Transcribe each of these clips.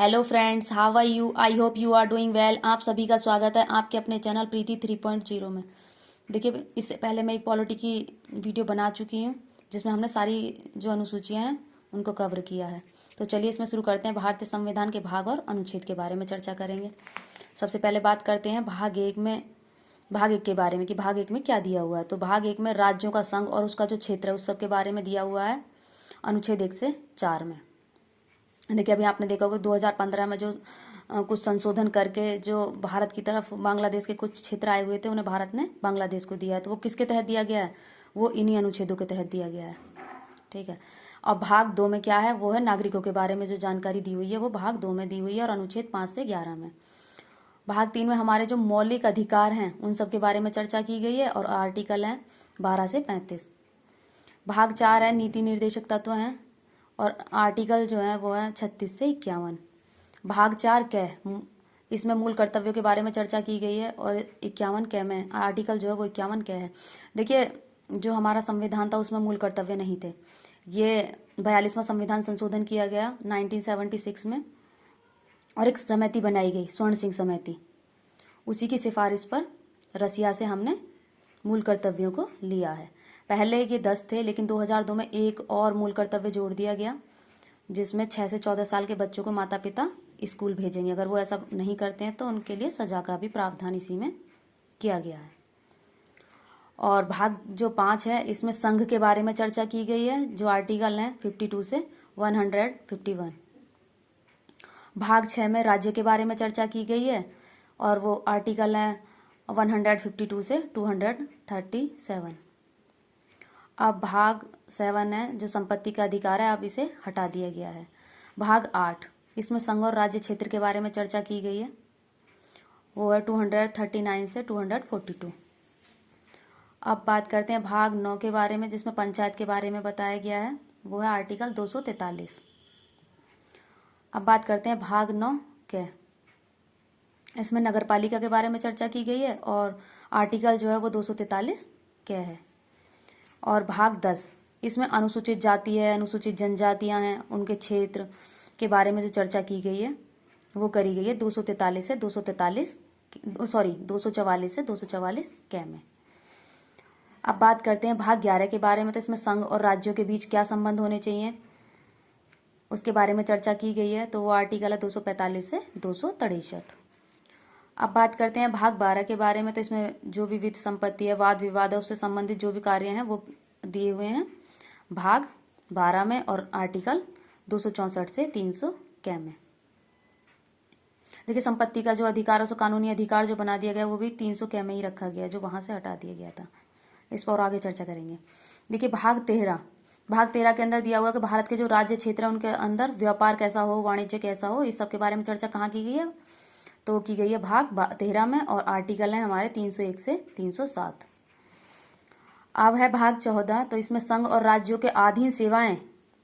Hello friends, how are you? I hope you are doing well. आप सभी का स्वागत है आपके अपने चैनल प्रीति 3.0 में। देखिए, इससे पहले मैं एक पॉलिटी की वीडियो बना चुकी हूँ जिसमें हमने सारी जो अनुसूचियाँ हैं उनको कवर किया है। तो चलिए इसमें शुरू करते हैं। भारतीय संविधान के भाग और अनुच्छेद के बारे में चर्चा करेंगे। सबसे पहले बात करते हैं भाग एक के बारे में कि भाग एक में क्या दिया हुआ है। तो भाग एक में राज्यों का संघ और उसका जो क्षेत्र है उस सब के बारे में दिया हुआ है अनुच्छेद 1 से 4 में। देखिए, अभी आपने देखा होगा 2015 में जो कुछ संशोधन करके जो भारत की तरफ बांग्लादेश के कुछ क्षेत्र आए हुए थे उन्हें भारत ने बांग्लादेश को दिया है। तो वो किसके तहत दिया गया है? वो इन्हीं अनुच्छेदों के तहत दिया गया है। ठीक है। और भाग 2 में क्या है? वो है नागरिकों के बारे में जो जानकारी दी हुई है वो भाग 2 में दी हुई है और अनुच्छेद 5 से 11 में। भाग 3 में हमारे जो मौलिक अधिकार हैं उन सब के बारे में चर्चा की गई है और आर्टिकल हैं 12 से 35। भाग 4 है नीति निर्देशक तत्व हैं और आर्टिकल जो है वो है 36 से 51। भाग 4 कै, इसमें मूल कर्तव्यों के बारे में चर्चा की गई है और 51 कै में आर्टिकल जो है वो 51 कै है। देखिए, जो हमारा संविधान था उसमें मूल कर्तव्य नहीं थे। ये 42वां संविधान संशोधन किया गया 1976 में और एक समिति बनाई गई, स्वर्ण सिंह समिति। उसी की सिफारिश पर रसिया से हमने मूल कर्तव्यों को लिया है। पहले ये 10 थे लेकिन 2002 में एक और मूल कर्तव्य जोड़ दिया गया जिसमें 6 से 14 साल के बच्चों को माता पिता स्कूल भेजेंगे। अगर वो ऐसा नहीं करते हैं तो उनके लिए सजा का भी प्रावधान इसी में किया गया है। और भाग जो 5 है इसमें संघ के बारे में चर्चा की गई है जो आर्टिकल हैं 52 से 151। भाग 6 में राज्य के बारे में चर्चा की गई है और वो आर्टिकल हैं 152 से 237। अब भाग 7 है जो संपत्ति का अधिकार है, अब इसे हटा दिया गया है। भाग 8 इसमें संघ और राज्य क्षेत्र के बारे में चर्चा की गई है, वो है 239 से 242। अब बात करते हैं भाग 9 के बारे में जिसमें पंचायत के बारे में बताया गया है, वो है आर्टिकल 243। अब बात करते हैं भाग 9 के, इसमें नगर पालिका के बारे में चर्चा की गई है और आर्टिकल जो है वो 243 के है। और भाग 10 इसमें अनुसूचित जाति है, अनुसूचित जनजातियां हैं, उनके क्षेत्र के बारे में जो चर्चा की गई है वो करी गई है 244 से 244 के में। अब बात करते हैं भाग 11 के बारे में। तो इसमें संघ और राज्यों के बीच क्या संबंध होने चाहिए उसके बारे में चर्चा की गई है, तो वो आर्टिकल है 245 से 263। अब बात करते हैं भाग 12 के बारे में। तो इसमें जो भी वित्त संपत्ति है, वाद विवाद है, उससे संबंधित जो भी कार्य हैं वो दिए हुए हैं भाग 12 में और आर्टिकल 264 से 300 कै में। देखिए, संपत्ति का जो अधिकार है उसको कानूनी अधिकार जो बना दिया गया वो भी 300 कै में ही रखा गया, जो वहां से हटा दिया गया था। इस पर और आगे चर्चा करेंगे। देखिए, भाग 13 के अंदर दिया हुआ कि भारत के जो राज्य क्षेत्र है उनके अंदर व्यापार कैसा हो, वाणिज्य कैसा हो, इस सब के बारे में चर्चा कहाँ की गई है? तो की गई है भाग 13 में और आर्टिकल है हमारे 301 से 307। अब है भाग 14। तो इसमें संघ और राज्यों के अधीन सेवाएं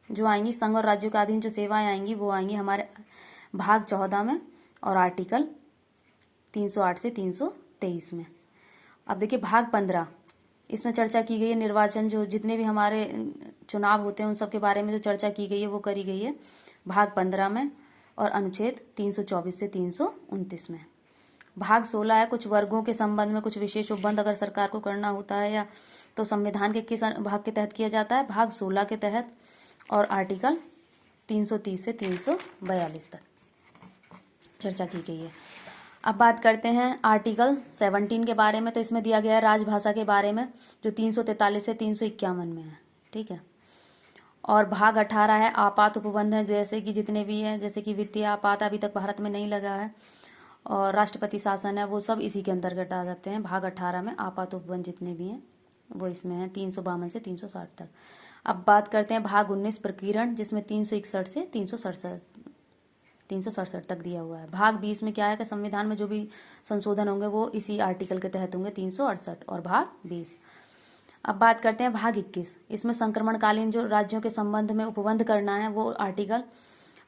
जो आएंगी, संघ और राज्यों के अधीन जो सेवाएं आएंगी वो आएंगी हमारे भाग 14 में और आर्टिकल 308 से 323 में। अब देखिए भाग 15, इसमें चर्चा की गई है निर्वाचन, जो जितने भी हमारे चुनाव होते हैं उन सब के बारे में जो चर्चा की गई है वो करी गई है भाग 15 में और अनुच्छेद 324 से 329 में। भाग 16 है कुछ वर्गों के संबंध में कुछ विशेष उपबंध अगर सरकार को करना होता है या तो संविधान के किस भाग के तहत किया जाता है? भाग 16 के तहत और आर्टिकल 330 से 342 तक चर्चा की गई है। अब बात करते हैं आर्टिकल 17 के बारे में। तो इसमें दिया गया है राजभाषा के बारे में जो 343 से 351 में है। ठीक है। और भाग 18 है आपात उपबंध है, जैसे कि जितने भी हैं, जैसे कि वित्तीय आपात अभी तक भारत में नहीं लगा है और राष्ट्रपति शासन है, वो सब इसी के अंतर्गत आ जाते हैं। भाग 18 में आपात उपबंध जितने भी हैं वो इसमें हैं 352 से 360 तक। अब बात करते हैं भाग 19 प्रकीर्ण, जिसमें 361 से 367 तक दिया हुआ है। भाग 20 में क्या है कि संविधान में जो भी संशोधन होंगे वो इसी आर्टिकल के तहत होंगे 368 और भाग 20। अब बात करते हैं भाग 21, इसमें संक्रमणकालीन जो राज्यों के संबंध में उपबंध करना है वो आर्टिकल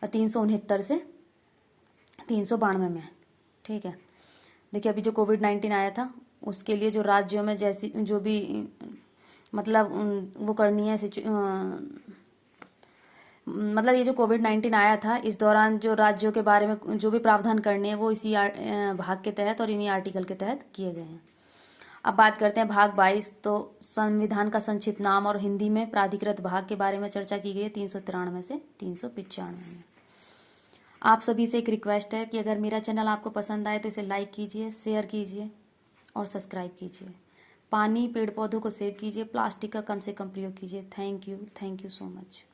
369 से 392 में है। ठीक है। देखिए, अभी जो कोविड-19 आया था उसके लिए जो राज्यों में जैसी जो भी मतलब वो करनी है मतलब ये जो कोविड-19 आया था, इस दौरान जो राज्यों के बारे में जो भी प्रावधान करने हैं वो इसी भाग के तहत और इन्हीं आर्टिकल के तहत किए गए हैं। अब बात करते हैं भाग 22। तो संविधान का संक्षिप्त नाम और हिंदी में प्राधिकृत भाग के बारे में चर्चा की गई है 393 से 395 में। आप सभी से एक रिक्वेस्ट है कि अगर मेरा चैनल आपको पसंद आए तो इसे लाइक कीजिए, शेयर कीजिए और सब्सक्राइब कीजिए। पानी, पेड़ पौधों को सेव कीजिए, प्लास्टिक का कम से कम प्रयोग कीजिए। Thank you so much.